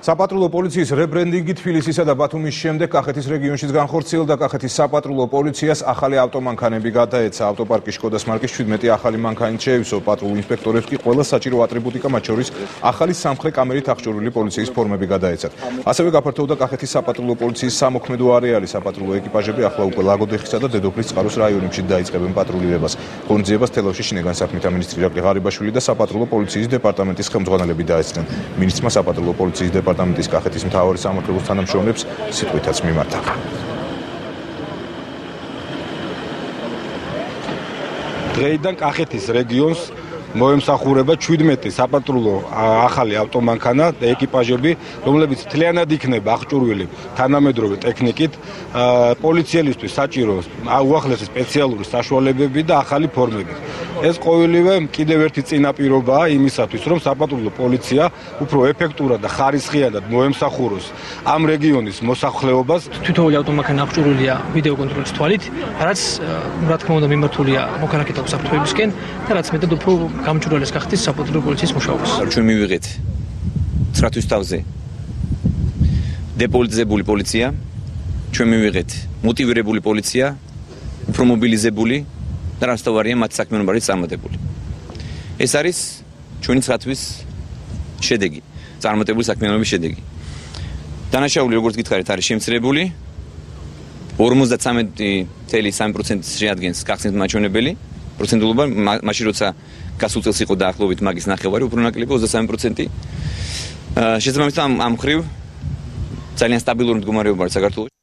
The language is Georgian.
საპატრულო პოლიციის რებრენდინგი თბილისისა და ბათუმის შემდეგ კახეთის რეგიონშიც განხორციელდა. კახეთის საპატრულო პოლიციას ახალი ავტომანქანები გადაეცა. ავტოპარკის შკოდას მარკის 17 ახალი მანქანით შეივსო. პატრულ ინსპექტორებს კი ყველა საჭირო ატრიბუტიკა, მათ შორის ახალი სამხრე კამერით აღჭურვილი პოლიციის ფორმები გადაეცათ. ასევე გაფართოვდა კახეთის საპატრულო პოლიციის სამოქმედო არეალი. საპატრულო ეკიპაჟები ახლა უკვე ლაგოდეხისა და დედოფლის წყაროს რაიონებში დაიწყებენ პატრულირებას. ღონისძიებას თელავში შინაგან საქმეთა მინისტრი ირაკლი ღარიბაშვილი და საპატრულო პოლიციის დეპარტამენტის ხელმძღვანელები დაესწრნენ. მინისტრმა საპატრულო პოლიციის დეპარტამენტის კახეთის მთავარი სამმართველოს თანამშრომლებს სიტყვითაც მიმართა. დღეიდან კახეთის რეგიონს მოემსახურება 17 საპატრულო ახალი ავტომანქანა და ეკიპაჟები, რომლებიც მთლიანად იქნება აღჭურვილი თანამედროვე ტექნიკით, პოლიციელისთვის საჭირო უახლესი სპეციალური საშუალებები და ახალი ფორმები. ეს ყოველივე კიდევ ერთი წინაპირობაა იმისათვის, რომ საპატრულო პოლიცია უფრო ეფექტურად და ხარისხიანად მოემსახუროს ამ რეგიონის მოსახლეობას. თითოეული ავტომანქანა აღჭურვილია ვიდეო კონტროლის თვალით, რაც რა თქმა უნდა მიმართულია მოქალაქეთა უსაფრთხოებისკენ და რაც მეტად უფრო გამჭვირვალეს კახეთის საპატრულო პოლიციის მუშაობას. ჩვენ მივიღეთ 900 თავზე დეპოლიტიზებული პოლიცია, ჩვენ მივიღეთ მოტივირებული პოლიცია, უფრო მობილიზებული და რასთავარია მათი საქმიანობა არის წარმატებული. ეს არის ჩვენი 900-ის შედეგი, წარმატებული საქმიანობის შედეგი. დანაშაული, როგორც გითხარით, არის შემცირებული. 53.3% შეადგენს გახსნით მაჩვენებელი პროცენტულობა, მაშინ როცა გასულ წელს იყო დაახლოებით მაგის ნახევარი, უფრო ნაკლები 23%. შესაბამისად ამ მხრივ ძალიან სტაბილური მდგომარეობა არის საქართველოში.